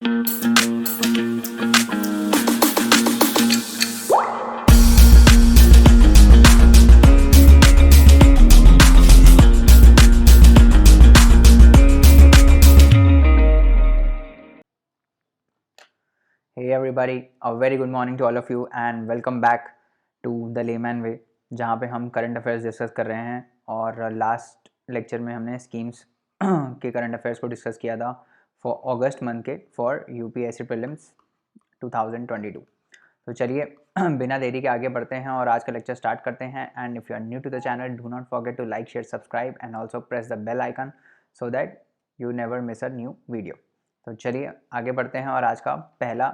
Hey everybody, a very good morning to all of you and welcome back to the Layman Way, जहाँ पे हम current affairs discuss कर रहे हैं। और लास्ट लेक्चर में हमने स्कीम्स के करंट अफेयर्स को डिस्कस किया था फॉर अगस्त मंथ के फॉर यूपीएससी प्रीलिम्स 2022। तो चलिए बिना देरी के आगे बढ़ते हैं और आज का लेक्चर स्टार्ट करते हैं। And if you are new to the channel, do not forget to like, share, subscribe and also press the bell icon so that you never miss a new video. तो चलिए आगे बढ़ते हैं और आज का पहला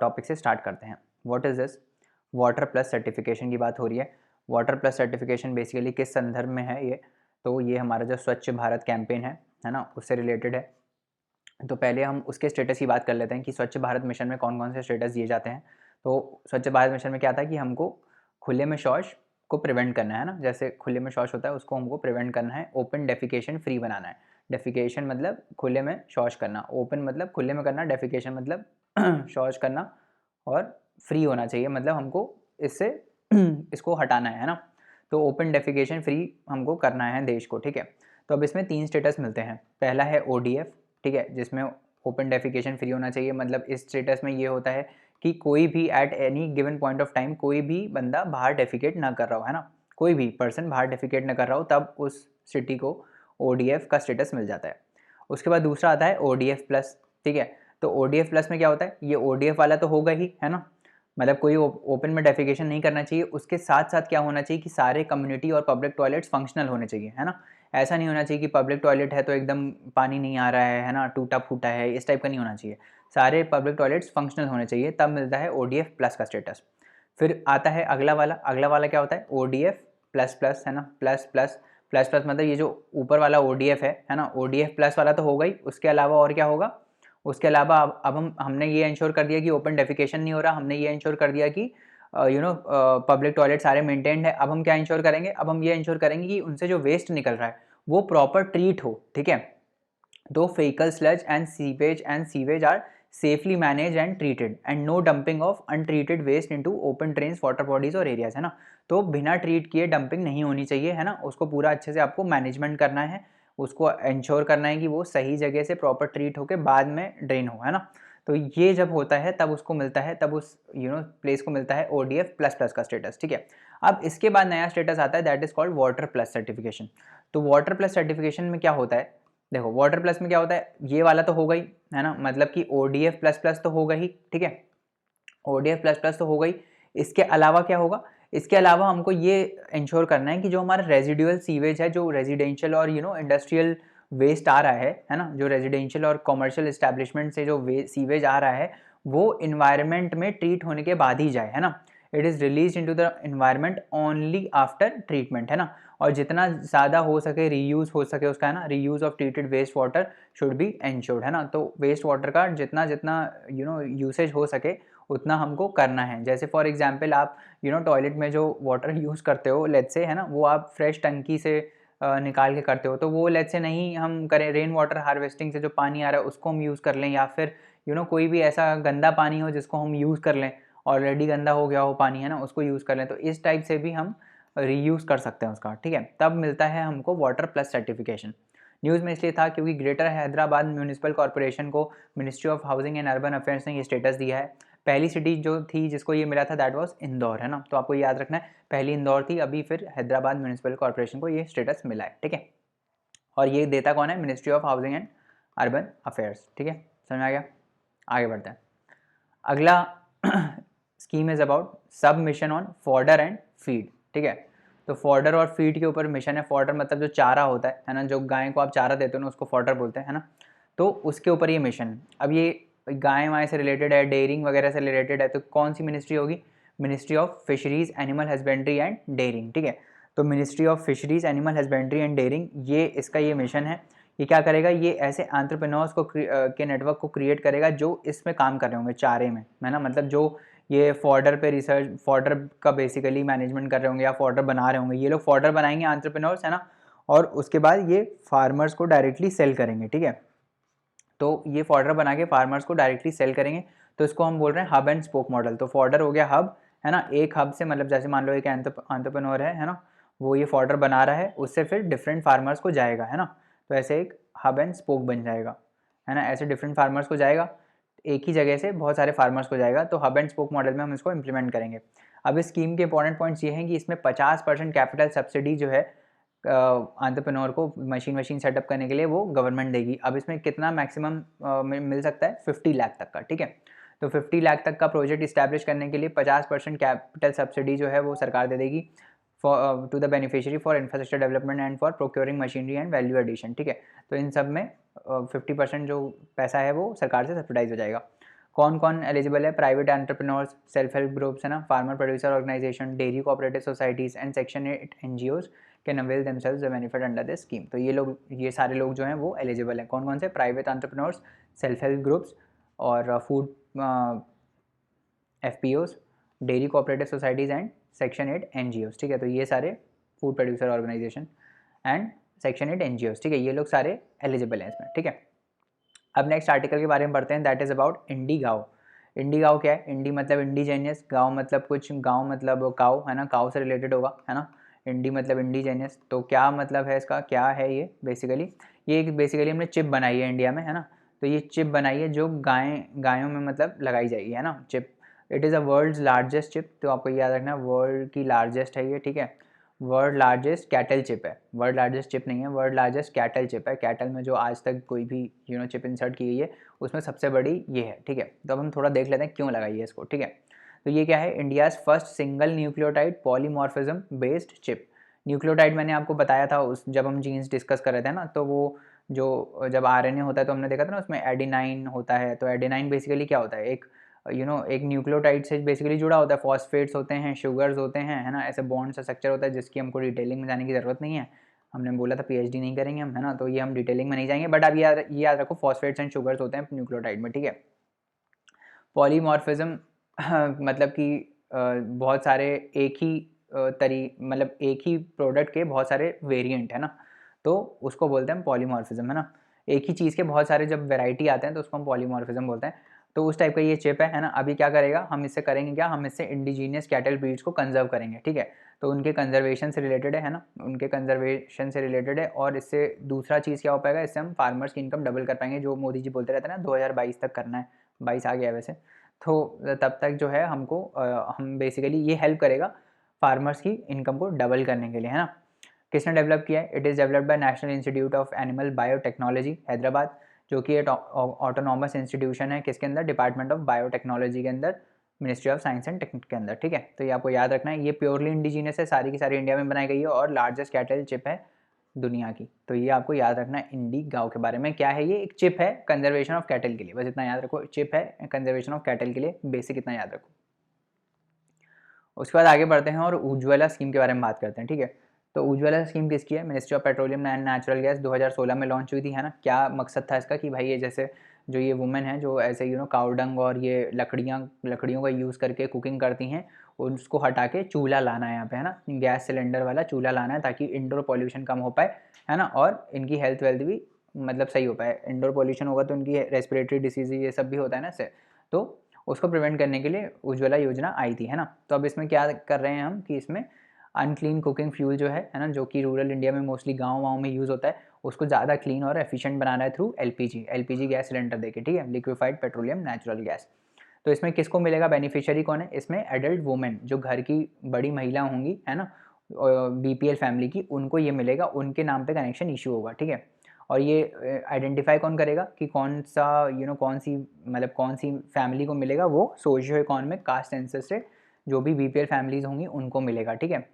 टॉपिक से स्टार्ट करते हैं। What is this? Water plus certification की बात हो रही है। वाटर प्लस सर्टिफिकेशन बेसिकली किस संदर्भ में है ये? तो ये हमारा जो स्वच्छ भारत कैंपेन है ना, उससे रिलेटेड है। तो पहले हम उसके स्टेटस की बात कर लेते हैं कि स्वच्छ भारत मिशन में कौन कौन से स्टेटस दिए जाते हैं। तो स्वच्छ भारत मिशन में क्या था कि हमको खुले में शौच को प्रिवेंट करना है ना, जैसे खुले में शौच होता है उसको हमको प्रिवेंट करना है, ओपन डेफिकेशन फ्री बनाना है। डेफिकेशन मतलब खुले में शौच करना, ओपन मतलब खुले में करना, डेफिकेशन मतलब शौच करना, और फ्री होना चाहिए मतलब हमको इससे इसको हटाना है ना। तो ओपन डेफिकेशन फ्री हमको करना है देश को, ठीक है। तो अब इसमें 3 स्टेटस मिलते हैं। पहला है ओडीएफ, ठीक है, जिसमें ओपन डेफिकेशन फ्री होना चाहिए। मतलब इस स्टेटस में ये होता है कि कोई भी at any given point of time कोई भी बंदा बाहर डेफिकेट ना कर रहा हो, है ना, कोई भी पर्सन बाहर डेफिकेट ना कर रहा हो, तब उस सिटी को ओडीएफ का स्टेटस मिल जाता है। उसके बाद दूसरा आता है ओडीएफ प्लस, ठीक है। तो ओडीएफ प्लस में क्या होता है, ये ओडीएफ वाला तो होगा ही, है ना, मतलब कोई ओपन में डेफिकेशन नहीं करना चाहिए। उसके साथ साथ क्या होना चाहिए कि सारे कम्युनिटी और पब्लिक टॉयलेट्स फंक्शनल होने चाहिए, है ना। ऐसा नहीं होना चाहिए कि पब्लिक टॉयलेट है तो एकदम पानी नहीं आ रहा है ना, टूटा फूटा है, इस टाइप का नहीं होना चाहिए। सारे पब्लिक टॉयलेट्स फंक्शनल होने चाहिए, तब मिलता है ओडीएफ प्लस का स्टेटस। फिर आता है अगला वाला क्या होता है, ओडीएफ प्लस प्लस, है ना, प्लस प्लस प्लस प्लस मतलब ये जो ऊपर वाला ओडीएफ है ना, ओडीएफ प्लस वाला तो हो गई। उसके अलावा और क्या होगा, उसके अलावा अब हमने ये इंश्योर कर दिया कि ओपन डेफिकेशन नहीं हो रहा, हमने ये इंश्योर कर दिया कि पब्लिक टॉयलेट सारे मेंटेन्ड है। अब हम क्या इंश्योर करेंगे, अब हम ये इंश्योर करेंगे कि उनसे जो वेस्ट निकल रहा है वो प्रॉपर ट्रीट हो, ठीक है। तो faecal sludge and sewage are safely managed and treated and no dumping of untreated waste into open drains, water bodies और एरियाज, है ना। तो बिना ट्रीट किए डंपिंग नहीं होनी चाहिए, है ना, उसको पूरा अच्छे से आपको मैनेजमेंट करना है, उसको इंश्योर करना है कि वो सही जगह से प्रॉपर ट्रीट होकर बाद में ड्रेन हो, है ना। तो ये जब होता है तब उसको मिलता है, तब उस प्लेस को मिलता है ओडीएफ प्लस प्लस का स्टेटस, ठीक है। अब इसके बाद नया स्टेटस आता है, that is called water plus certification. तो वाटर प्लस सर्टिफिकेशन में क्या होता है, देखो वाटर प्लस में क्या होता है, ये वाला तो हो गई, है ना, मतलब कि ओडीएफ प्लस प्लस तो होगा ही, ठीक है, ओडीएफ प्लस प्लस तो हो गई। इसके अलावा क्या होगा, इसके अलावा हमको ये इंश्योर करना है कि जो हमारा रेजिडुअल सीवेज है, जो रेजिडेंशियल और इंडस्ट्रियल वेस्ट आ रहा है ना, जो रेजिडेंशियल और कॉमर्शियल इस्टेब्लिशमेंट से जो सीवेज आ रहा है वो इन्वायरमेंट में ट्रीट होने के बाद ही जाए, है ना। It is release into the environment only after treatment, है ना। और जितना ज़्यादा हो सके रीयूज़ हो सके उसका, है ना, reuse of treated waste water should be ensured, है ना। तो वेस्ट वाटर का जितना जितना यूसेज हो सके उतना हमको करना है। जैसे फॉर एग्जांपल आप टॉयलेट में जो वाटर यूज़ करते हो लेट्स से, है ना, वो आप फ्रेश टंकी से निकाल के करते हो, तो वो लेट्स से नहीं हम करें, रेन वाटर हार्वेस्टिंग से जो पानी आ रहा है उसको हम यूज़ कर लें, या फिर कोई भी ऐसा गंदा पानी हो जिसको हम यूज़ कर लें, ऑलरेडी गंदा हो गया हो पानी, है ना, उसको यूज़ कर लें। तो इस टाइप से भी हम रीयूज़ कर सकते हैं उसका, ठीक है। तब मिलता है हमको वाटर प्लस सर्टिफिकेशन। न्यूज़ में इसलिए था क्योंकि ग्रेटर हैदराबाद म्यूनिसिपल कॉर्पोरेशन को ministry of housing and urban affairs ने ये स्टेटस दिया है। पहली सिटी जो थी जिसको ये मिला था दैट वाज इंदौर, है ना। तो आपको याद रखना है, पहली इंदौर थी, अभी फिर हैदराबाद म्यूनिसिपल कॉर्पोरेशन को ये स्टेटस मिला है, ठीक है। और ये देता कौन है, ministry of housing and urban affairs, ठीक है, समझ में आ गया। आगे बढ़ते हैं। अगला स्कीम इज अबाउट सब mission on fodder and feed, ठीक है। तो फॉर्डर और फीड के ऊपर मिशन है। फॉर्डर मतलब जो चारा होता है ना, जो गाय को आप चारा देते हो ना उसको फॉर्डर बोलते हैं, है ना। तो उसके ऊपर ये मिशन है। अब ये गाय वाय से रिलेटेड है, डेयरिंग वगैरह से रिलेटेड है, तो कौन सी मिनिस्ट्री होगी, ministry of fisheries, animal husbandry and dairying, ठीक है। तो ministry of fisheries, animal husbandry and dairying, ये इसका ये मिशन है। ये क्या करेगा, ये ऐसे एंटरप्रेन्योर्स को के नेटवर्क को क्रिएट करेगा जो इसमें काम कर रहे होंगे चारे में, है ना, मतलब जो ये फॉर्डर पे रिसर्च, फॉर्डर का बेसिकली मैनेजमेंट कर रहे होंगे या फॉर्डर बना रहे होंगे, ये लोग फॉर्डर बनाएंगे एंटरप्रेन्योर्स, है ना, और उसके बाद ये फार्मर्स को डायरेक्टली सेल करेंगे, ठीक है। तो ये फॉर्डर बना के फार्मर्स को डायरेक्टली सेल करेंगे, तो इसको हम बोल रहे हैं हब एंड स्पोक मॉडल। तो फॉर्डर हो गया हब, है ना, एक हब से मतलब जैसे मान लो एक एंटरप्रेन्योर है ना, वो ये फॉर्डर बना रहा है, उससे फिर डिफरेंट फार्मर्स को जाएगा, है ना, तो ऐसे एक हब एंड स्पोक बन जाएगा, है ना, ऐसे डिफरेंट फार्मर्स को जाएगा, एक ही जगह से बहुत सारे फार्मर्स को जाएगा, तो हब एंड स्पोक मॉडल में हम इसको इम्प्लीमेंट करेंगे। अब इस स्कीम के इंपॉर्टेंट पॉइंट्स ये हैं कि इसमें 50% कैपिटल सब्सिडी जो है एंटरप्रेन्योर को मशीन सेटअप करने के लिए वो गवर्नमेंट देगी। अब इसमें कितना मैक्सिमम मिल सकता है, 50 लाख तक का, ठीक है। तो 50 लाख तक का प्रोजेक्ट इस्टेब्लिश करने के लिए 50% कैपिटल सब्सिडी जो है वो सरकार दे देगी for to the beneficiary for infrastructure development and for procuring machinery and value addition, ठीक है। तो इन सब में 50% जो पैसा है वो सरकार से सब्सिडाइज हो जाएगा। कौन कौन एलिजिबल है, private entrepreneurs, self help groups, है ना, farmer producer organisation, dairy cooperative societies and section 8 NGOs can avail themselves the benefit under this scheme. तो ये सारे लोग जो हैं वो एलिजिबल हैं। कौन कौन से, private entrepreneurs, self help groups और food FPOs, dairy cooperative societies and section 8 NGOs, ठीक है। तो ये सारे food producer organisation and section 8 NGOs, ठीक है, ये लोग सारे एलिजिबल हैं इसमें, ठीक है। अब नेक्स्ट आर्टिकल के बारे में पढ़ते हैं, दैट इज़ अबाउट इंडी गाँव। इंडी गाँव क्या है, इंडी मतलब इंडिजेनियस, गाँव मतलब कुछ, गाँव मतलब काऊ, है ना, काऊ से रिलेटेड होगा, है ना, इंडी मतलब इंडिजेनियस। तो क्या मतलब है इसका, क्या है ये बेसिकली, ये बेसिकली हमने चिप बनाई है इंडिया में, है ना, तो ये चिप बनाई है जो गायों में मतलब लगाई जाएगी, है ना, chip. It is a world's largest chip, तो आपको याद रखना वर्ल्ड की लार्जेस्ट है ये, ठीक है, वर्ल्ड लार्जेस्ट कैटल चिप है, वर्ल्ड लार्जेस्ट चिप नहीं है, वर्ल्ड लार्जेस्ट कैटल चिप है। कैटल में जो आज तक कोई भी चिप इंसर्ट की गई है उसमें सबसे बड़ी ये है, ठीक है। तो अब हम थोड़ा देख लेते हैं क्यों लगाई है इसको, ठीक है। तो ये क्या है, India's first single nucleotide polymorphism based chip. Nucleotide मैंने आपको बताया था उस जब हम जीन्स डिस्कस कर रहे थे ना, तो वो जो जब RNA होता है तो हमने देखा था ना उसमें एडेनाइन होता है। तो एडेनाइन बेसिकली क्या होता है, एक एक न्यूक्लियोटाइड से बेसिकली जुड़ा होता है, फॉस्फेट्स होते हैं, शुगर्स होते हैं, है ना, ऐसे बॉन्ड सा स्ट्रक्चर होता है जिसकी हमको डिटेलिंग में जाने की ज़रूरत नहीं है। हमने बोला था PhD नहीं करेंगे हम, है ना, तो ये हम डिटेलिंग में नहीं जाएंगे, बट अब ये याद रखो फॉस्फेट्स एंड शुगर्स होते हैं न्यूक्लियोटाइड में, ठीक है। पॉलीमॉर्फिज्म मतलब कि बहुत सारे एक ही मतलब एक ही प्रोडक्ट के बहुत सारे वेरिएंट है ना, तो उसको बोलते हैं पॉलीमॉर्फिज्म, है ना। एक ही चीज़ के बहुत सारे जब वैरायटी आते हैं तो उसको हम पॉलीमॉर्फिज्म बोलते हैं। तो उस टाइप का ये चिप है ना। अभी क्या करेगा, हम इससे करेंगे क्या, हम इससे इंडिजीनियस कैटल ब्रीड्स को कंजर्व करेंगे, ठीक है। तो उनके कंजर्वेशन से रिलेटेड है ना, उनके कंजर्वेशन से रिलेटेड है। और इससे दूसरा चीज़ क्या हो पाएगा, इससे हम फार्मर्स की इनकम डबल कर पाएंगे, जो मोदी जी बोलते रहते हैं ना 2022 तक करना है, 22 आ गया है वैसे। तो तब तक जो है हमको हम बेसिकली ये हेल्प करेगा फार्मर्स की इनकम को डबल करने के लिए, है ना। किसने डेवलप किया है, it is developed by national institute of animal biotechnology Hyderabad, जो कि एक ऑटोनॉमस इंस्टीट्यूशन है, किसके अंदर, डिपार्टमेंट ऑफ बायोटेक्नोलॉजी के अंदर, ministry of science and technique के अंदर, ठीक है। तो ये आपको याद रखना है, ये प्योरली इंडिजीनियस है, सारी की सारी इंडिया में बनाई गई है और लार्जेस्ट कैटल चिप है दुनिया की। तो ये आपको याद रखना है इंडी गाँव के बारे में। क्या है ये, एक चिप है कंजर्वेशन ऑफ कैटल के लिए, बस इतना याद रखो, चिप है कंजर्वेशन ऑफ कैटल के लिए, बेसिक इतना याद रखो। उसके बाद आगे बढ़ते हैं और उज्ज्वला स्कीम के बारे में बात करते हैं, ठीक है। तो उज्ज्वला स्कीम किसकी है, ministry of petroleum and natural gas, 2016 में लॉन्च हुई थी, है ना। क्या मकसद था इसका कि भाई ये जैसे जो ये वुमेन है जो ऐसे काउडंग और ये लकड़ियों का यूज़ करके कुकिंग करती हैं, उसको हटा के चूल्हा लाना है यहाँ पे, है ना, गैस सिलेंडर वाला चूल्हा लाना है, ताकि इंडोर पॉल्यूशन कम हो पाए, है ना, और इनकी हेल्थ वेल्थ भी मतलब सही हो पाए। इंडोर पॉल्यूशन होगा तो इनकी रेस्पिरेटरी डिसीज़ ये सब भी होता है ना इससे, तो उसको प्रिवेंट करने के लिए उज्ज्वला योजना आई थी, है ना। तो अब इसमें क्या कर रहे हैं हम कि इसमें अनक्लीन कुकिंग फ्यूल जो है ना, जो कि रूरल इंडिया में मोस्टली गाँव में यूज़ होता है, उसको ज़्यादा क्लीन और एफिशिएंट बनाना है थ्रू LPG गैस सिलेंडर देके, ठीक है, लिक्विफाइड पेट्रोलियम नेचुरल गैस। तो इसमें किसको मिलेगा, बेनिफिशियरी कौन है इसमें, एडल्ट वुमेन, जो घर की बड़ी महिला होंगी, है ना, BPL फैमिली की, उनको ये मिलेगा, उनके नाम पे कनेक्शन इशू होगा, ठीक है। और ये आइडेंटिफाई कौन करेगा कि कौन सा कौन सी मतलब कौन सी फैमिली को मिलेगा, वो सोशियो इकोनॉमिक कास्ट सेंसस से जो भी BPL फैमिलीज़ होंगी उनको मिलेगा, ठीक है।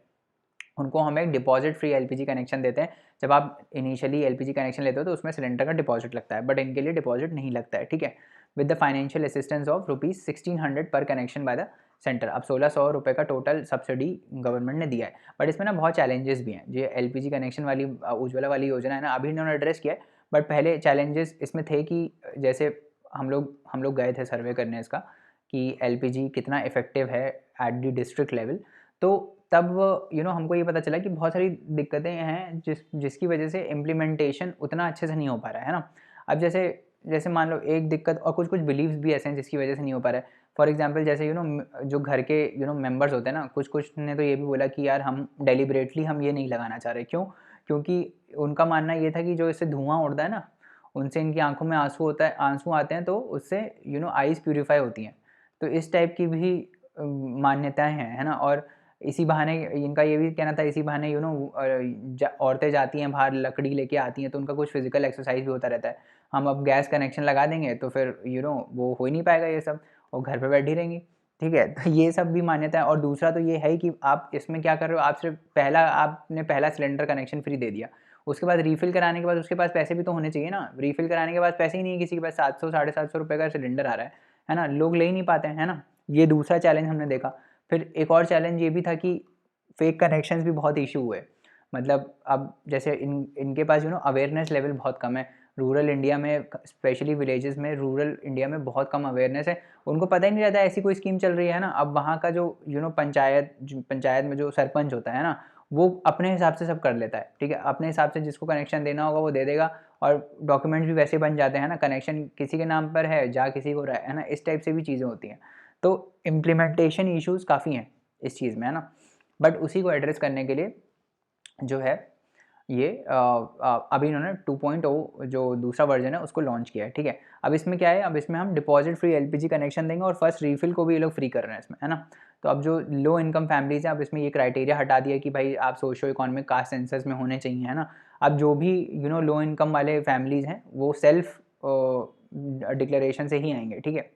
उनको हम एक डिपॉजिट फ्री LPG कनेक्शन देते हैं। जब आप इनिशियली LPG कनेक्शन लेते हो तो उसमें सिलेंडर का डिपॉजिट लगता है, बट इनके लिए डिपॉजिट नहीं लगता है, ठीक है। With the financial assistance of ₹1600 पर कनेक्शन बाय द सेंटर। अब 1600 रुपये का टोटल सब्सिडी गवर्नमेंट ने दिया है, बट इसमें ना बहुत चैलेंजेस भी हैं। जो LPG कनेक्शन वाली उज्ज्वला वाली योजना है ना, अभी इन्होंने एड्रेस किया है, बट पहले चैलेंजेस इसमें थे कि जैसे हम लोग गए थे सर्वे करने इसका कि LPG कितना इफेक्टिव है एट दी डिस्ट्रिक्ट लेवल। तो तब हमको ये पता चला कि बहुत सारी दिक्कतें हैं जिसकी वजह से इम्प्लीमेंटेशन उतना अच्छे से नहीं हो पा रहा है ना। अब जैसे जैसे मान लो एक दिक्कत, और कुछ कुछ बिलीव्स भी ऐसे हैं जिसकी वजह से नहीं हो पा रहा है। फॉर एग्जांपल जैसे जो घर के मेंबर्स होते हैं ना, कुछ कुछ ने तो ये भी बोला कि यार हम डेलिबरेटली हम ये नहीं लगाना चाह रहे। क्यों? क्योंकि उनका मानना ये था कि जो इससे धुआं उड़ता है ना, उनसे इनकी आंखों में आंसू आते हैं, तो उससे आइज़ प्यूरीफाई होती हैं। तो इस टाइप की भी मान्यताएं हैं, है ना। और इसी बहाने इनका ये भी कहना था, इसी बहाने औरतें जाती हैं बाहर, लकड़ी लेके आती हैं, तो उनका कुछ फिजिकल एक्सरसाइज भी होता रहता है। हम अब गैस कनेक्शन लगा देंगे तो फिर वो हो ही नहीं पाएगा ये सब, और घर पे बैठी रहेंगी। ठीक है, तो ये सब भी मान्यता है। और दूसरा तो ये है कि आप इसमें क्या कर रहे हो, आप सिर्फ आपने पहला सिलेंडर कनेक्शन फ्री दे दिया, उसके बाद रीफिल कराने के बाद उसके पास पैसे भी तो होने चाहिए ना। रीफिल कराने के बाद पैसे ही नहीं है किसी के पास, 700 750 रुपये का सिलेंडर आ रहा है ना, लोग ले ही नहीं पाते हैं, है ना। ये दूसरा चैलेंज हमने देखा। फिर एक और चैलेंज ये भी था कि फेक कनेक्शंस भी बहुत इशू हुए। मतलब अब जैसे इनके पास अवेयरनेस लेवल बहुत कम है। रूरल इंडिया में, स्पेशली विलेजेस में, रूरल इंडिया में बहुत कम अवेयरनेस है। उनको पता ही नहीं रहता ऐसी कोई स्कीम चल रही है ना। अब वहाँ का जो पंचायत में जो सरपंच होता है ना, वो अपने हिसाब से सब कर लेता है। ठीक है, अपने हिसाब से जिसको कनेक्शन देना होगा वो दे देगा, और डॉक्यूमेंट्स भी वैसे बन जाते हैं ना, कनेक्शन किसी के नाम पर है, जा किसी को रहा है ना, इस टाइप से भी चीज़ें होती हैं। तो इम्प्लीमेंटेशन इश्यूज़ काफ़ी हैं इस चीज़ में, है ना। बट उसी को एड्रेस करने के लिए जो है ये अभी इन्होंने 2.0 जो दूसरा वर्जन है उसको लॉन्च किया है। ठीक है, अब इसमें क्या है, अब इसमें हम डिपॉजिट फ्री एलपीजी कनेक्शन देंगे, और फर्स्ट रीफिल को भी ये लोग फ्री कर रहे हैं इसमें, है ना। तो अब जो लो इनकम फैमिलीज हैं, अब इसमें ये क्राइटेरिया हटा दिया कि भाई आप सोशो इकोनॉमिक कास्ट सेंसस में होने चाहिए, है ना। अब जो भी लो इनकम वाले फैमिलीज हैं वो सेल्फ डिक्लेरेशन से ही आएंगे। ठीक है,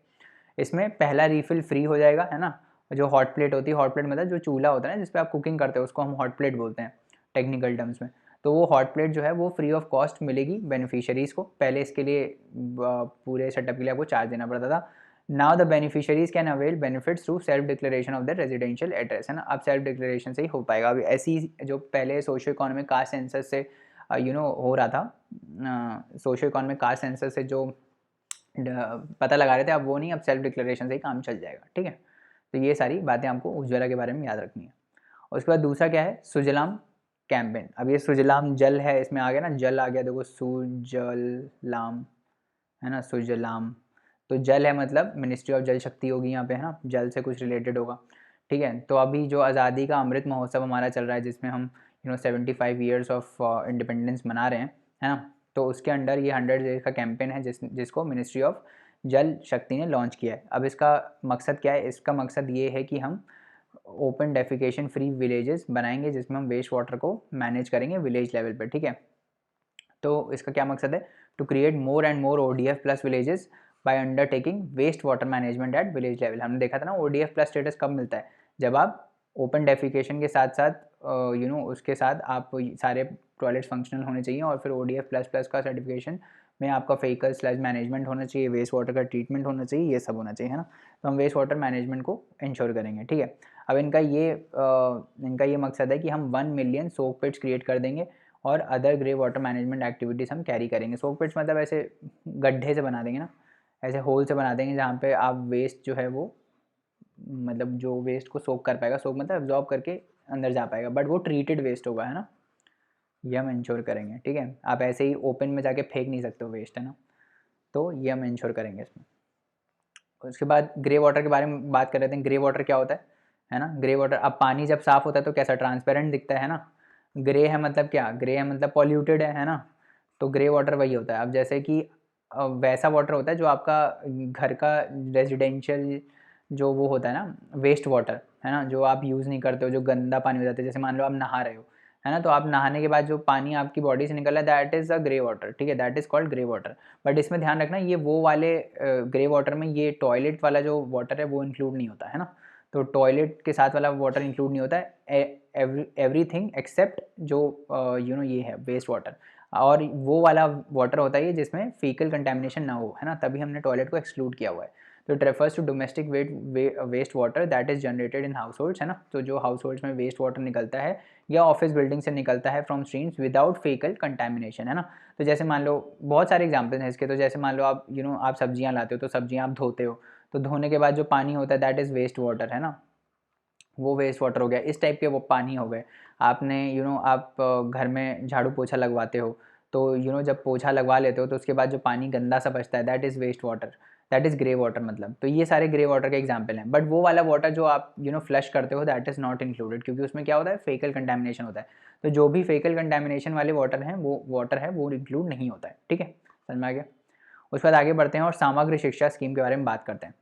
इसमें पहला रीफिल फ्री हो जाएगा, है ना। जो हॉट प्लेट होती है, हॉट प्लेट मतलब जो चूल्हा होता है ना जिसपे आप कुकिंग करते हो, उसको हम हॉट प्लेट बोलते हैं टेक्निकल टर्म्स में। तो वो हॉट प्लेट जो है वो फ्री ऑफ कॉस्ट मिलेगी बेनिफिशियरीज़ को। पहले इसके लिए पूरे सेटअप के लिए आपको चार्ज देना पड़ता था। Now the beneficiaries can avail benefits through self declaration of the residential address, है ना। अब सेल्फ डिक्लेरेशन से ही हो पाएगा। अभी ऐसी जो पहले सोशो इकोनॉमिक कास्ट सेंसस से हो रहा था, सोशो इकोनॉमिक कास्ट सेंसस से जो पता लगा रहे थे, अब वो नहीं, अब सेल्फ डिक्लेरेशन से ही काम चल जाएगा। ठीक है, तो ये सारी बातें आपको उज्ज्वला के बारे में याद रखनी है। और उसके बाद दूसरा क्या है, सुजलाम कैंपेन। अब ये सुजलाम जल है, इसमें आ गया ना, जल आ गया, देखो सुजलाम, है ना, सुजलाम। तो जल है मतलब मिनिस्ट्री ऑफ जल शक्ति होगी यहाँ पे, है ना, जल से कुछ रिलेटेड होगा। ठीक है, तो अभी जो आज़ादी का अमृत महोत्सव हमारा चल रहा है, जिसमें हम 75 ईयर्स ऑफ इंडिपेंडेंस मना रहे हैं, है ना। तो उसके अंडर ये 100 डेज का कैंपेन है जिसको मिनिस्ट्री ऑफ जल शक्ति ने लॉन्च किया है। अब इसका मकसद क्या है, इसका मकसद ये है कि हम ओपन डेफिकेशन फ्री विलेजेस बनाएंगे, जिसमें हम वेस्ट वाटर को मैनेज करेंगे विलेज लेवल पर। ठीक है, तो इसका क्या मकसद है, to create more and more ODF plus villages by undertaking waste water management at village level. हमने देखा था ना ODF प्लस स्टेटस कब मिलता है, जब आप ओपन डेफिकेशन के साथ साथ उसके साथ आप सारे टॉयलेट्स फंक्शनल होने चाहिए, और फिर ODF प्लस प्लस का सर्टिफिकेशन में आपका फेकल स्लैश मैनेजमेंट होना चाहिए, वेस्ट वाटर का ट्रीटमेंट होना चाहिए, ये सब होना चाहिए, है ना। तो हम वेस्ट वाटर मैनेजमेंट को इंश्योर करेंगे। ठीक है, अब इनका ये मकसद है कि हम 1 मिलियन सोक पिट्स क्रिएट कर देंगे, और other grey water management activities हम कैरी करेंगे। सोक पिट्स मतलब ऐसे गड्ढे से बना देंगे ना, ऐसे होल से बना देंगे जहाँ पे आप वेस्ट जो है वो, मतलब जो वेस्ट को सोक कर पाएगा, सोक मतलब एब्जॉर्ब करके अंदर जा पाएगा, बट वो ट्रीटेड वेस्ट होगा, है ना। ये हम इंश्योर करेंगे। ठीक है, आप ऐसे ही ओपन में जाके फेंक नहीं सकते हो वेस्ट, है ना। तो ये हम इंश्योर करेंगे इसमें। उसके बाद ग्रे वाटर के बारे में बात कर रहे थे। ग्रे वाटर क्या होता है ना। ग्रे वाटर, अब पानी जब साफ़ होता है तो कैसा ट्रांसपेरेंट दिखता है ना। ग्रे है मतलब क्या, ग्रे है मतलब पॉल्यूटेड है ना। तो ग्रे वाटर वही होता है। अब जैसे कि वैसा वाटर होता है जो आपका घर का रेजिडेंशियल जो वो होता है ना, वेस्ट वाटर, है ना, जो आप यूज़ नहीं करते हो, जो गंदा पानी हो जाता है। जैसे मान लो आप नहा रहे हो, है ना, तो आप नहाने के बाद जो पानी आपकी बॉडी से निकल रहा है, that is a grey water. ठीक है, that is called grey water. But इसमें ध्यान रखना, ये वो वाले ग्रे वाटर में ये टॉयलेट वाला जो वाटर है वो इंक्लूड नहीं होता है ना। तो टॉयलेट के साथ वाला वाटर इंक्लूड नहीं होता है, एवरीथिंग एक्सेप्ट जो ये है वेस्ट वाटर। और वो वाला वाटर होता है ये जिसमें फीकल कंटेमिनेशन ना हो, है ना, तभी हमने टॉयलेट को एक्सक्लूड किया हुआ है। तो it refers to domestic waste water that is generated in households, है ना। तो जो हाउस होल्ड्स में वेस्ट वाटर निकलता है या ऑफिस बिल्डिंग से निकलता है from streams without faecal contamination, है ना। तो जैसे मान लो बहुत सारे एग्जाम्पल्स हैं इसके। तो जैसे मान लो आप आप सब्जियां लाते हो, तो सब्जियां आप धोते हो, तो धोने के बाद जो पानी होता है दैट इज़ वेस्ट वाटर, है ना। वो वेस्ट वाटर हो गया। इस टाइप के वो पानी हो गए। आपने आप घर में झाड़ू पोछा लगवाते हो, तो जब पोछा लगवा लेते हो तो उसके बाद जो पानी गंदा सा बचता है that is waste water, that is grey water मतलब। तो ये सारे ग्रे वाटर के एग्जाम्पल हैं। बट वो वाला वाटर जो आप फ्लश करते हो दैट इज़ नॉट इंक्लूडेड, क्योंकि उसमें क्या होता है, फेकल कंटेमिनेशन होता है। तो जो भी फेकल कंटेमिनेशन वाले वाटर हैं वो इंक्लूड नहीं होता है। ठीक है, समझ में आ गया। उसके बाद आगे बढ़ते हैं और समग्र शिक्षा स्कीम के बारे में बात करते हैं।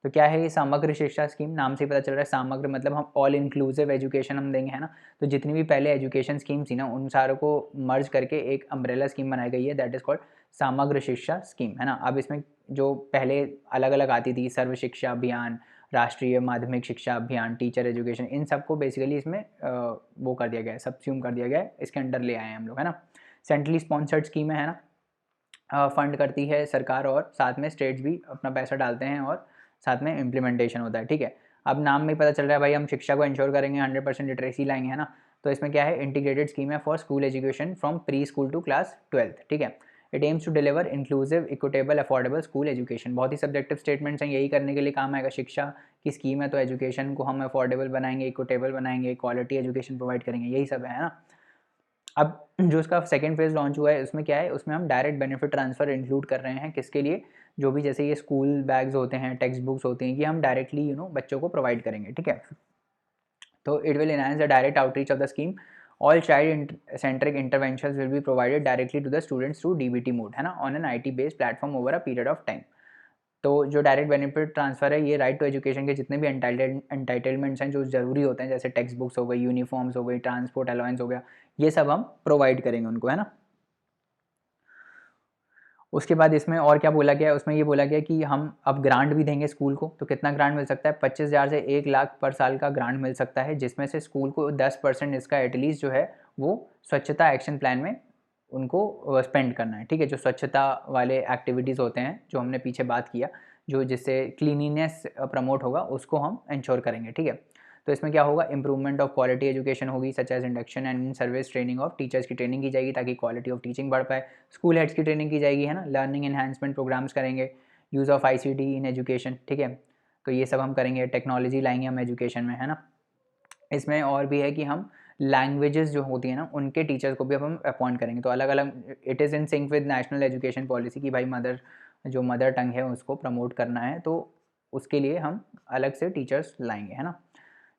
तो क्या है ये समग्र शिक्षा स्कीम? नाम से ही पता चल रहा है समग्र मतलब हम ऑल इंक्लूसिव एजुकेशन हम देंगे, है ना। तो जितनी भी पहले एजुकेशन स्कीम थी ना उन सारों को मर्ज करके एक अम्ब्रेला स्कीम बनाई गई है, दैट इज़ कॉल्ड समग्र शिक्षा स्कीम, है ना। अब इसमें जो पहले अलग अलग आती थी, सर्व शिक्षा अभियान, राष्ट्रीय माध्यमिक शिक्षा अभियान, टीचर एजुकेशन, इन सबको बेसिकली इसमें वो कर दिया गया है, सबस्यूम कर दिया गया है, इसके अंडर ले आए हैं हम लोग, है ना। सेंट्रली स्पॉन्सर्ड स्कीम है ना, फंड करती है सरकार और साथ में स्टेट्स भी अपना पैसा डालते हैं और साथ में इम्प्लीमेंटेशन होता है। ठीक है, अब नाम में पता चल रहा है भाई हम शिक्षा को इंश्योर करेंगे, 100% लिटरेसी लाएंगे, है ना। तो इसमें क्या है, इंटीग्रेटेड स्कीम है for school education from pre school to class 12th। ठीक है, it aims to deliver inclusive equitable affordable school education. बहुत ही सब्जेक्टिव स्टेटमेंट्स हैं, यही करने के लिए काम आएगा। शिक्षा की स्कीम है तो एजुकेशन को हम अफोर्डेबल बनाएंगे, इक्विटेबल बनाएंगे, क्वालिटी एजुकेशन प्रोवाइड करेंगे, यही सब है ना। अब जो इसका सेकंड फेज़ लॉन्च हुआ है उसमें क्या है, उसमें हम डायरेक्ट बेनिफिट ट्रांसफ़र इंक्लूड कर रहे हैं। किसके लिए? जो भी जैसे ये स्कूल बैग्स होते हैं, टेक्स्ट बुक्स होती हैं, ये हम डायरेक्टली बच्चों को प्रोवाइड करेंगे। ठीक है, तो it will enhance the direct outreach of the scheme. All child centric interventions will be provided directly to the students through DBT mode, है ना, on an IT based platform over a period of time. तो जो direct benefit transfer है ये right to education के जितने भी entitlements हैं जो ज़रूरी होते हैं, जैसे टेक्स्ट बुक्स हो गई, यूनिफॉर्म्स हो गई, ट्रांसपोर्ट अलाउंस हो गया, ये सब हम प्रोवाइड करेंगे उनको, है ना। उसके बाद इसमें और क्या बोला गया है, उसमें ये बोला गया कि हम अब ग्रांट भी देंगे स्कूल को। तो कितना ग्रांट मिल सकता है? 25,000 से 1 लाख पर साल का ग्रांट मिल सकता है, जिसमें से स्कूल को 10% इसका एटलीस्ट जो है वो स्वच्छता एक्शन प्लान में उनको स्पेंड करना है। ठीक है, जो स्वच्छता वाले एक्टिविटीज़ होते हैं जो हमने पीछे बात किया, जो जिससे क्लीनिनेस प्रमोट होगा उसको हम इंश्योर करेंगे। ठीक है, तो इसमें क्या होगा, इंप्रूवमेंट ऑफ क्वालिटी एजुकेशन होगी, such as induction and in service training of teachers की ट्रेनिंग की जाएगी ताकि क्वालिटी ऑफ टीचिंग बढ़ पाए। स्कूल हेड्स की ट्रेनिंग की जाएगी, है ना। लर्निंग एनहांसमेंट प्रोग्राम्स करेंगे, use of ICT in education. ठीक है, तो ये सब हम करेंगे, टेक्नोलॉजी लाएंगे हम एजुकेशन में, है ना। इसमें और भी है कि हम लैंग्वेजेस जो होती है ना उनके टीचर्स को भी अब हम अपॉइंट करेंगे। तो अलग अलग it is in sync with national education policy कि भाई मदर टंग है उसको प्रमोट करना है, तो उसके लिए हम अलग से टीचर्स लाएंगे, है ना।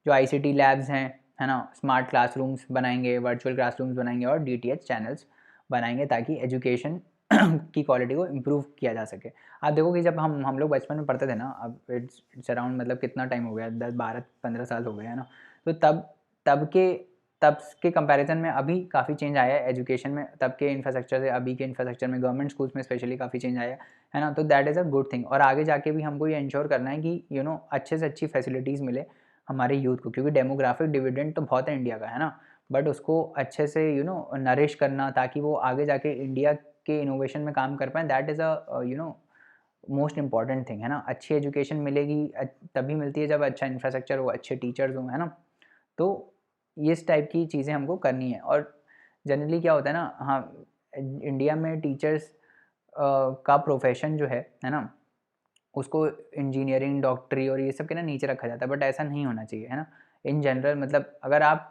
जो आईसीटी लैब्स हैं, है ना, स्मार्ट क्लासरूम्स बनाएंगे, वर्चुअल क्लासरूम्स बनाएंगे और डीटीएच चैनल्स बनाएंगे ताकि एजुकेशन की क्वालिटी को इम्प्रूव किया जा सके। आप देखो कि जब हम लोग बचपन में पढ़ते थे ना, अब इट्स अराउंड मतलब कितना टाइम हो गया, 10 12 15 साल हो गए, है ना। तो तब के तब के कंपैरिजन में अभी काफ़ी चेंज आया है एजुकेशन में। तब के इंफ्रास्ट्रक्चर से अभी के इंफ्रास्ट्रक्चर में, गवर्नमेंट स्कूल्स में स्पेशली काफ़ी चेंज आया है ना। तो that is a good thing. और आगे जाके भी हमको ये इंश्योर करना है कि अच्छे से अच्छी फैसिलिटीज़ मिले हमारे यूथ को, क्योंकि डेमोग्राफिक डिविडेंड तो बहुत है इंडिया का, है ना। बट उसको अच्छे से नरिश करना ताकि वो आगे जाके इंडिया के इनोवेशन में काम कर पाएँ, that is a most important thing, है ना। अच्छी एजुकेशन मिलेगी तभी मिलती है जब अच्छा इंफ्रास्ट्रक्चर हो, अच्छे टीचर्स हों, है ना। तो इस टाइप की चीज़ें हमको करनी है। और जनरली क्या होता है ना, हाँ, इंडिया में टीचर्स का प्रोफेशन जो है ना, उसको इंजीनियरिंग, डॉक्टरी और ये सब के ना नीचे रखा जाता है, बट ऐसा नहीं होना चाहिए, है ना। इन जनरल मतलब अगर आप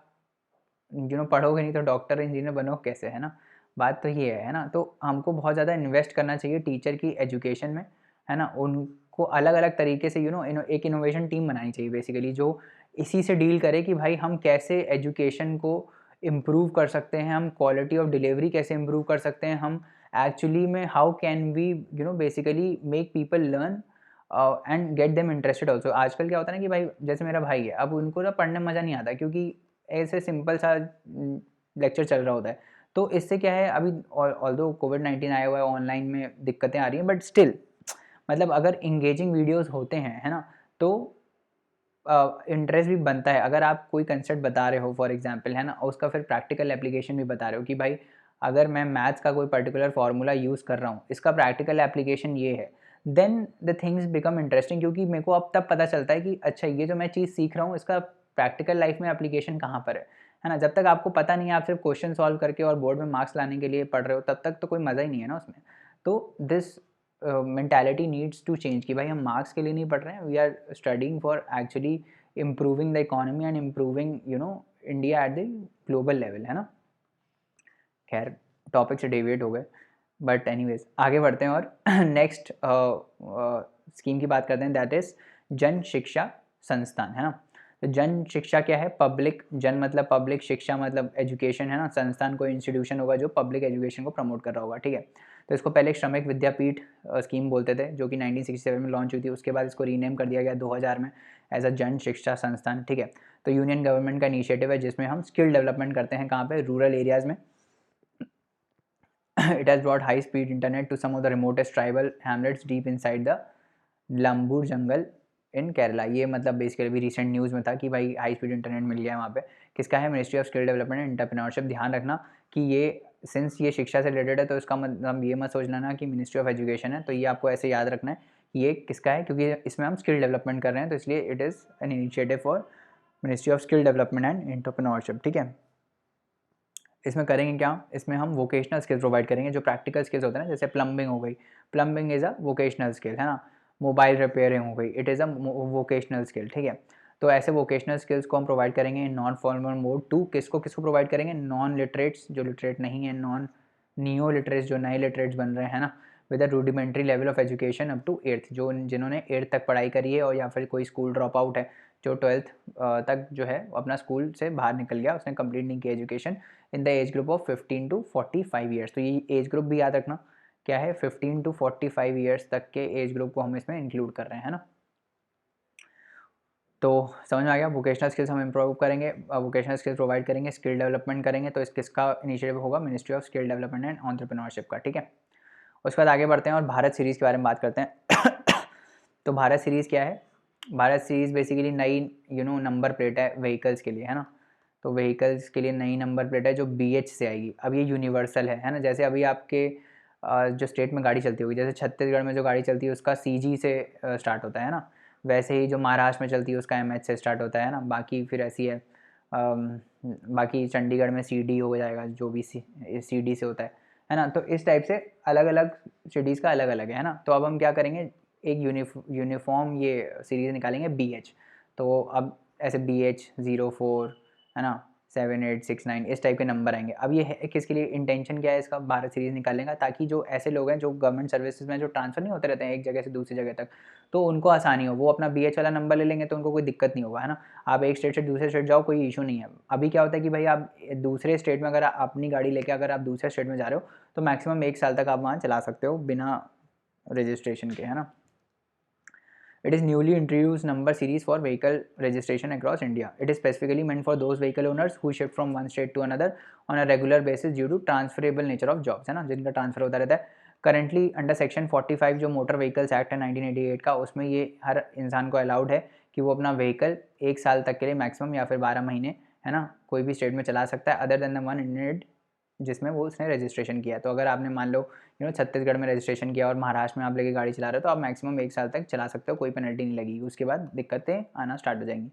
पढ़ोगे नहीं तो डॉक्टर इंजीनियर बनोगे कैसे, है ना। बात तो ये है ना। तो हमको बहुत ज़्यादा इन्वेस्ट करना चाहिए टीचर की एजुकेशन में, है ना। उनको अलग अलग तरीके से एक इनोवेशन टीम बनानी चाहिए बेसिकली, जो इसी से डील करे कि भाई हम कैसे एजुकेशन को इम्प्रूव कर सकते हैं, हम क्वालिटी ऑफ डिलीवरी कैसे इम्प्रूव कर सकते हैं, हम एक्चुअली में how can we basically make people learn and get them interested also. आजकल क्या होता है ना कि भाई जैसे मेरा भाई है, अब उनको ना पढ़ने में मज़ा नहीं आता क्योंकि ऐसे सिंपल सा लेक्चर चल रहा होता है। तो इससे क्या है, अभी ऑल्दो कोविड-19 आया हुआ है, ऑनलाइन में दिक्कतें आ रही हैं, बट स्टिल मतलब अगर इंगेजिंग वीडियोस होते हैं, है ना, तो इंटरेस्ट भी बनता है। अगर आप कोई कंसेप्ट बता रहे हो फॉर एग्जांपल, है ना, और उसका फिर प्रैक्टिकल एप्लीकेशन भी बता रहे हो कि भाई अगर मैं मैथ्स का कोई पर्टिकुलर फार्मूला यूज़ कर रहा हूँ, इसका प्रैक्टिकल एप्लीकेशन ये है, then the things become interesting, क्योंकि मेरे को अब तब पता चलता है कि अच्छा ये जो मैं चीज़ सीख रहा हूँ इसका प्रैक्टिकल लाइफ में एप्लीकेशन कहाँ पर है ना। जब तक आपको पता नहीं है, आप सिर्फ क्वेश्चन सॉल्व करके और बोर्ड में मार्क्स लाने के लिए पढ़ रहे हो, तब तक तो कोई मज़ा ही नहीं है ना उसमें। तो this mentality needs to change कि भाई हम मार्क्स के लिए नहीं पढ़ रहे हैं, we are studying for actually improving the economy and improving India at the global level, है ना। खैर टॉपिक से डेविएट हो गए, बट एनीवेज आगे बढ़ते हैं और नेक्स्ट स्कीम की बात करते हैं, दैट इज़ जन शिक्षा संस्थान, है ना। तो जन शिक्षा क्या है? पब्लिक, जन मतलब पब्लिक, शिक्षा मतलब एजुकेशन, है ना। संस्थान कोई इंस्टीट्यूशन होगा जो पब्लिक एजुकेशन को प्रमोट कर रहा होगा, ठीक है। तो इसको पहले श्रमिक विद्यापीठ स्कीम बोलते थे, जो कि 1967 में लॉन्च हुई थी। उसके बाद इसको रीनेम कर दिया गया 2000 में एज अ जन शिक्षा संस्थान, ठीक है। तो यूनियन गवर्नमेंट का इनिशिएटिव है जिसमें हम स्किल डेवलपमेंट करते हैं, कहाँ पे? रूरल एरियाज़ में। It has brought high speed internet to some of the remotest tribal hamlets deep inside the लंबूर जंगल इन केरला। ये मतलब बेसिकली भी रिसेंट न्यूज़ में था कि भाई हाई स्पीड इंटरनेट मिल गया है वहाँ पे। किसका है? Ministry of skill development and entrepreneurship. ध्यान रखना कि ये सिंस ये शिक्षा से रिलेटेड है तो इसका मतलब ये मत सोचना ना कि मिनिस्ट्री ऑफ एजुकेशन है, तो ये आपको ऐसे याद रखना है कि ये किसका है, क्योंकि इसमें हम स्किल डेवलपमेंट कर रहे हैं, तो इसलिए it is an initiative for ministry of skill development and entrepreneurship, ठीक है। इसमें करेंगे क्या? इसमें हम वोकेशनल स्किल्स प्रोवाइड करेंगे, जो प्रैक्टिकल स्किल्स होते हैं ना, जैसे प्लम्बिंग हो गई, plumbing is a vocational skill, है ना। मोबाइल रिपेयरिंग हो गई, it is a vocational skill, ठीक है। तो ऐसे वोकेशनल स्किल्स को हम प्रोवाइड करेंगे in non formal mode to किसको किसको प्रोवाइड करेंगे? नॉन लिटरेट्स, जो लिटरेट नहीं है, नॉन नियो लिटरेट्स, जो नए लिटरेट्स बन रहे हैं ना, with a rudimentary level of education up to 8th, जो जिन्होंने 8th तक पढ़ाई करी है, और या फिर कोई स्कूल ड्रॉप आउट है जो 12th तक जो है अपना स्कूल से बाहर निकल गया, उसने कंप्लीट नहीं किया education, in the age group of 15 to 45 years. तो ये एज ग्रुप भी याद रखना क्या है? 15 to 45 ईयर्स तक के एज ग्रुप को हम इसमें इंक्लूड कर रहे हैं, है ना। तो समझ में आ गया। वोकेशनल स्किल्स हम इम्प्रूव करेंगे, वोकेशनल स्किल्स प्रोवाइड करेंगे, स्किल डेवलपमेंट करेंगे, तो इस किसका इनिशिएटिव होगा? Ministry of skill development and entrepreneurship का, ठीक है। उसके बाद आगे बढ़ते हैं और भारत सीरीज़ के बारे में बात करते हैं। तो भारत सीरीज़ क्या है? भारत सीरीज़ बेसिकली नई नंबर प्लेट है व्हीकल्स के लिए, है ना। तो व्हीकल्स के लिए नई नंबर प्लेट है जो BH से आएगी। अब ये यूनिवर्सल है ना। जैसे अभी आपके जो स्टेट में गाड़ी चलती होगी, जैसे छत्तीसगढ़ में जो गाड़ी चलती है उसका CG से स्टार्ट होता है ना, वैसे ही जो महाराष्ट्र में चलती है उसका MH से स्टार्ट होता है ना। बाकी फिर ऐसी है, बाकी चंडीगढ़ में CD हो जाएगा, जो भी CD से होता है ना। तो इस टाइप से अलग अलग सिटीज़ का अलग अलग है ना। तो अब हम क्या करेंगे? एक यूनिफॉर्म ये सीरीज़ निकालेंगे BH। तो अब ऐसे BH04, है ना, 7869 इस टाइप के नंबर आएंगे। अब ये है किसके लिए? इंटेंशन क्या है इसका? भारत सीरीज़ निकालने का, ताकि जो ऐसे लोग हैं जो गवर्नमेंट सर्विसेज में जो ट्रांसफ़र नहीं होते रहते हैं एक जगह से दूसरी जगह तक, तो उनको आसानी हो, वो अपना BH वाला नंबर ले लेंगे तो उनको कोई दिक्कत नहीं होगा, है ना। आप एक स्टेट से दूसरे स्टेट जाओ, कोई इशू नहीं है। अभी क्या होता है कि भाई आप दूसरे स्टेट में अगर अपनी गाड़ी लेके अगर आप दूसरे स्टेट में जा रहे हो तो मैक्सिमम 1 साल तक आप वहाँ चला सकते हो बिना रजिस्ट्रेशन के, है ना। It is newly introduced number series for vehicle registration across India. It is specifically meant for those vehicle owners who shift from one state to another on a regular basis due to transferable nature of jobs, है ना, जिनका transfer होता रहता है। Currently under section 45 जो motor vehicles act है 1988 का, उसमें ये हर इंसान को अलाउड है कि वो अपना व्हीकल 1 साल तक के लिए मैक्सिमम या फिर 12 महीने, है ना, कोई भी स्टेट में चला सकता है other than the one Indian जिसमें वो उसने रजिस्ट्रेशन किया। तो अगर आपने मान लो छत्तीसगढ़ में रजिस्ट्रेशन किया और महाराष्ट्र में आप लेके गाड़ी चला रहे हो तो आप मैक्सिमम 1 साल तक चला सकते हो, कोई पेनल्टी नहीं लगेगी। उसके बाद दिक्कतें आना स्टार्ट हो जाएंगी।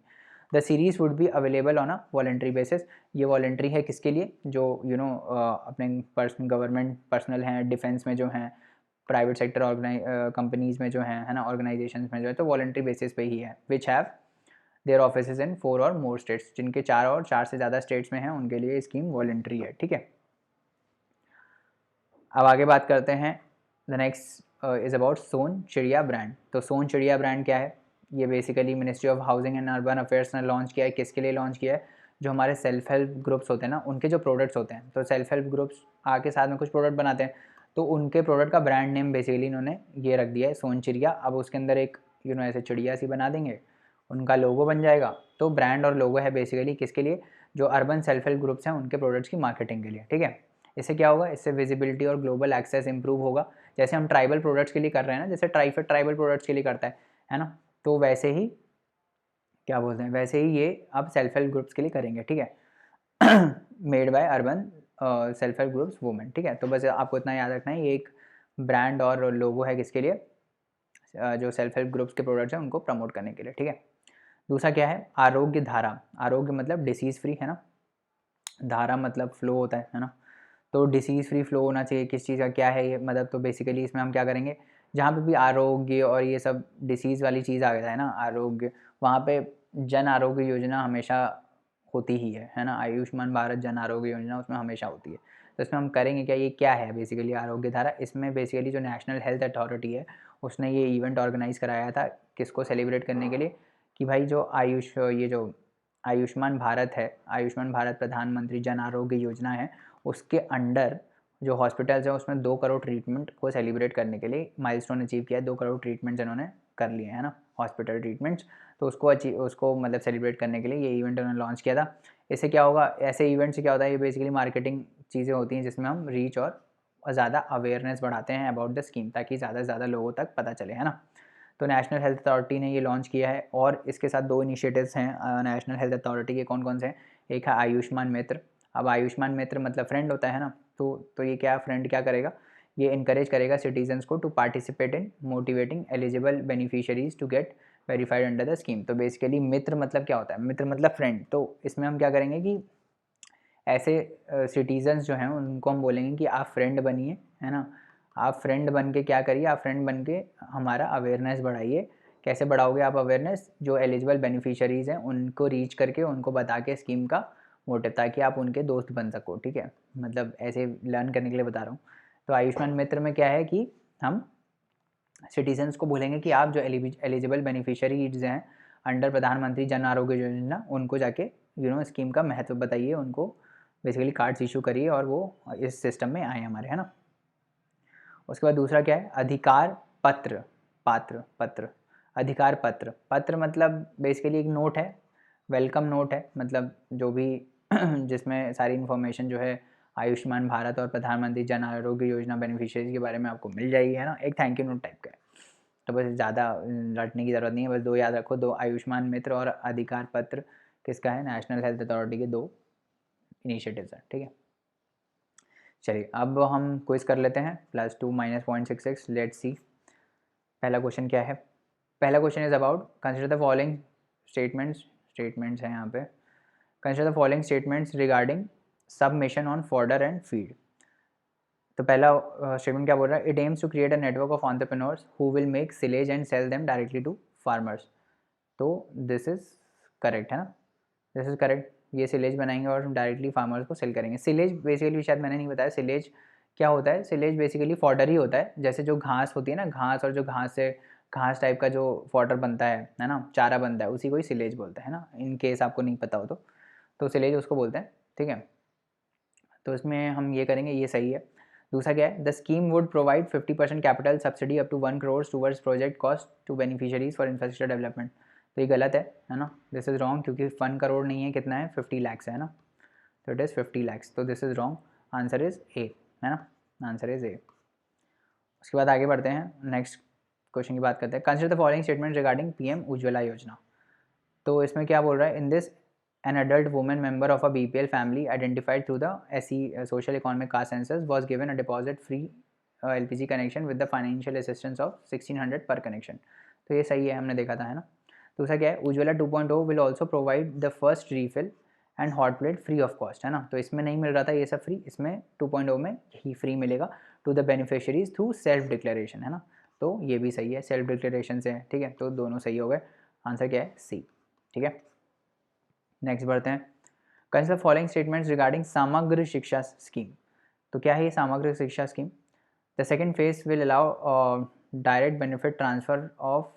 The series would be available on a voluntary basis. ये वॉलेंट्री है किसके लिए? जो अपने पर्सनल गवर्नमेंट पर्सनल हैं, डिफेंस में जो हैं, प्राइवेट सेक्टर कंपनीज़ में जो हैं, है ना, ऑर्गेनाइजेशन में जो है, तो वॉलेंट्री बेसिस पे ही है। Which have their office in 4 और मोर स्टेट्स, जिनके 4 और 4 से ज़्यादा स्टेट्स में हैं उनके लिए स्कीम वॉलेंट्री है, ठीक है। अब आगे बात करते हैं, द नेक्स्ट इज़ अबाउट सोन चिड़िया ब्रांड। तो सोन चिड़िया ब्रांड क्या है? ये basically ministry of housing and urban affairs ने लॉन्च किया है। किसके लिए लॉन्च किया है? जो हमारे सेल्फ हेल्प ग्रुप्स होते हैं ना, उनके जो प्रोडक्ट्स होते हैं, तो सेल्फ हेल्प ग्रुप्स आके साथ में कुछ प्रोडक्ट बनाते हैं, तो उनके प्रोडक्ट का ब्रांड नेम बेसिकली इन्होंने ये रख दिया है सोन चिड़िया। अब उसके अंदर एक ऐसे चिड़िया सी बना देंगे, उनका लोगो बन जाएगा। तो ब्रांड और लोगो है बेसिकली किसके लिए? जो अर्बन सेल्फ हेल्प ग्रुप्स हैं उनके प्रोडक्ट्स की मार्केटिंग के लिए, ठीक है। इससे क्या होगा? इससे विजिबिलिटी और ग्लोबल एक्सेस इंप्रूव होगा। जैसे हम ट्राइबल प्रोडक्ट्स के लिए कर रहे हैं ना, जैसे ट्राइफेड ट्राइबल प्रोडक्ट्स के लिए करता है ना, तो वैसे ही क्या बोलते हैं, वैसे ही ये अब सेल्फ हेल्प ग्रुप्स के लिए करेंगे, ठीक है। Made by urban self help groups women, ठीक है। तो बस आपको इतना याद रखना है, ये एक ब्रांड और लोगो है किसके लिए? जो सेल्फ हेल्प ग्रुप्स के प्रोडक्ट्स हैं उनको प्रमोट करने के लिए, ठीक है। दूसरा क्या है? आरोग्य धारा। आरोग्य मतलब डिसीज़ फ्री, है ना। धारा मतलब फ्लो होता है ना। तो डिसीज़ फ्री फ्लो होना चाहिए किस चीज़ का, क्या है ये मतलब? तो बेसिकली इसमें हम क्या करेंगे, जहाँ पे भी आरोग्य और ये सब डिसीज़ वाली चीज़ आ गया है ना, आरोग्य, वहाँ पे जन आरोग्य योजना हमेशा होती ही है ना। आयुष्मान भारत जन आरोग्य योजना उसमें हमेशा होती है। तो इसमें हम करेंगे क्या, ये क्या है बेसिकली आरोग्य धारा। इसमें बेसिकली जो नेशनल हेल्थ अथॉरिटी है उसने ये इवेंट ऑर्गेनाइज़ कराया था किसको सेलिब्रेट करने के लिए, कि भाई जो ये जो आयुष्मान भारत है, आयुष्मान भारत प्रधानमंत्री जन आरोग्य योजना है, उसके अंडर जो हॉस्पिटल्स हैं उसमें 2 करोड़ ट्रीटमेंट को सेलिब्रेट करने के लिए माइलस्टोन अचीव किया है। 2 करोड़ ट्रीटमेंट जिन्होंने कर लिए हैं ना, हॉस्पिटल ट्रीटमेंट्स, तो उसको मतलब सेलिब्रेट करने के लिए ये इवेंट उन्होंने लॉन्च किया था। इससे क्या होगा, ऐसे इवेंट से क्या होता है, ये बेसिकली मार्केटिंग चीज़ें होती हैं जिसमें हम रीच और ज़्यादा अवेयरनेस बढ़ाते हैं अबाउट द स्कीम, ताकि ज़्यादा से ज़्यादा लोगों तक पता चले, है ना। तो नेशनल हेल्थ अथॉरिटी ने ये लॉन्च किया है, और इसके साथ 2 इनिशिएटिव्स हैं नेशनल हेल्थ अथॉरिटी के। कौन कौन से हैं, एक है आयुष्मान मित्र। अब आयुष्मान मित्र मतलब फ्रेंड होता है ना, तो ये क्या फ्रेंड क्या करेगा, ये इनकरेज करेगा सिटीजन्स को to participate in motivating eligible beneficiaries to get verified under the scheme. तो बेसिकली मित्र मतलब क्या होता है, मित्र मतलब फ्रेंड। तो इसमें हम क्या करेंगे कि ऐसे सिटीजन्स जो हैं उनको हम बोलेंगे कि आप फ्रेंड बनिए, है ना। आप फ्रेंड बन के क्या करिए, आप फ्रेंड बन के हमारा अवेयरनेस बढ़ाइए। कैसे बढ़ाओगे आप अवेयरनेस, जो एलिजिबल बेनिफिशियरीज़ हैं उनको रीच करके, उनको बता के स्कीम का मोटिव, ताकि आप उनके दोस्त बन सको, ठीक है। मतलब ऐसे लर्न करने के लिए बता रहा हूँ। तो आयुष्मान मित्र में क्या है कि हम सिटीजन्स को बोलेंगे कि आप जो एलिजिबल बेनिफिशियरीज हैं अंडर प्रधानमंत्री जन आरोग्य योजना, उनको जाके स्कीम का महत्व बताइए, उनको बेसिकली कार्ड्स इशू करिए और वो इस सिस्टम में आए हमारे, है ना। उसके बाद दूसरा क्या है, अधिकार पत्र, पत्र अधिकार पत्र। पत्र मतलब बेसिकली एक नोट है, वेलकम नोट है, मतलब जो भी जिसमें सारी इन्फॉर्मेशन जो है आयुष्मान भारत और प्रधानमंत्री जन आरोग्य योजना बेनिफिशियरीज के बारे में आपको मिल जाएगी, है ना। एक थैंक यू नोट टाइप का है। तो बस ज़्यादा रटने की ज़रूरत नहीं है, बस 2 याद रखो, 2 आयुष्मान मित्र और अधिकार पत्र किसका है, नेशनल हेल्थ अथॉरिटी के 2 इनिशिएटिव्स हैं, ठीक है। चलिए अब हम क्विज कर लेते हैं, +2 -0.66। लेट्स सी पहला क्वेश्चन क्या है। पहला question is about consider the following statements हैं यहाँ पे। Consider the following statements regarding submission on fodder and feed. तो पहला स्टेटमेंट क्या बोल रहा है, it aims to create a network of entrepreneurs who will make silage and sell them directly to farmers. तो दिस इज करेक्ट, है ना, this is correct. ये सिलेज बनाएंगे और डायरेक्टली फार्मर्स को सेल करेंगे। सिलेज बेसिकली शायद मैंने नहीं बताया, सिलेज क्या होता है, सिलेज बेसिकली फॉडर ही होता है। जैसे जो घास होती है ना, घास और जो घास से घास टाइप का जो फॉडर बनता है ना, चारा बनता है, उसी को ही सिलेज बोलते हैं ना, इन केस आपको नहीं पता हो तो सिलेज उसको बोलते हैं, ठीक है। तो इसमें हम ये करेंगे, ये सही है। दूसरा क्या है, the scheme would provide 50% capital subsidy up to 1 crore towards project cost to beneficiaries for infrastructure development. तो ये गलत है ना, दिस इज़ रॉन्ग, क्योंकि 1 करोड़ नहीं है, कितना है, 50 लाख्स है ना, तो इट इज़ 50 लाख्स, तो this is wrong. Answer is a, है ना, आंसर इज ए। उसके बाद आगे बढ़ते हैं, नेक्स्ट क्वेश्चन की बात करते हैं। Consider the following statement regarding PM Ujjwala योजना। तो इसमें क्या बोल रहा है, in this an adult woman member of a BPL family identified through the SE social economic caste census was given a deposit free LPG connection with the financial assistance of 1600 per connection। तो ये सही है, हमने देखा था, है ना। दूसरा क्या है, Ujjwala 2.0 will also provide the first refill and hot plate free of cost, है ना। तो इसमें नहीं मिल रहा था ये सब फ्री, इसमें 2.0 में ही फ्री मिलेगा to the beneficiaries through self declaration, है ना। तो ये भी सही है, सेल्फ डिक्लेरेशन से है, ठीक है। तो दोनों सही हो गए, आंसर क्या है, सी, ठीक है। नेक्स्ट बढ़ते हैं, कंसिडर फॉलोइंग स्टेटमेंट्स रिगार्डिंग समग्र शिक्षा स्कीम। तो क्या है ये Samagra Shiksha scheme, the second phase will allow direct benefit transfer of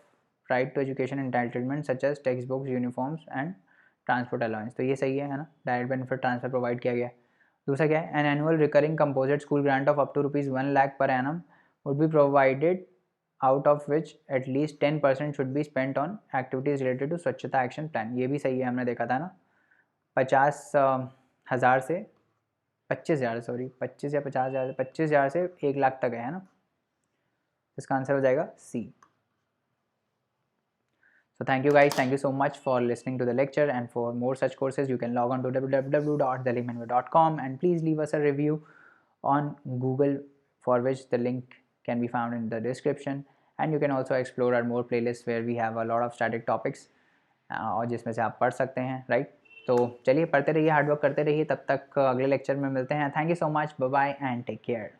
right to education entitlement such as text books, uniforms and transport allowance. तो ये सही है ना, डायरेक्ट बेनिफिट ट्रांसफर प्रोवाइड किया गया है। दूसरा क्या है, an annual recurring composite school grant of up to ₹1 lakh per annum would be provided out of which at least 10% should be spent on activities related to Swachhta action plan. ये भी सही है, हमने देखा था ना, 50,000 से 25,000, सॉरी 25 या 50,000, 25,000 से 1 लाख तक है ना। इसका आंसर हो जाएगा सी। So thank you guys, thank you so much for listening to the lecture, and for more such courses you can log on to www.delhimango.com and please leave us a review on Google, for which the link can be found in the description, and you can also explore our more playlists where we have a lot of static topics और जिसमें से आप पढ़ सकते हैं, right. तो चलिए पढ़ते रहिए, हार्डवर्क करते रहिए, तब तक अगले लेक्चर में मिलते हैं। Thank you so much, bye bye and take care.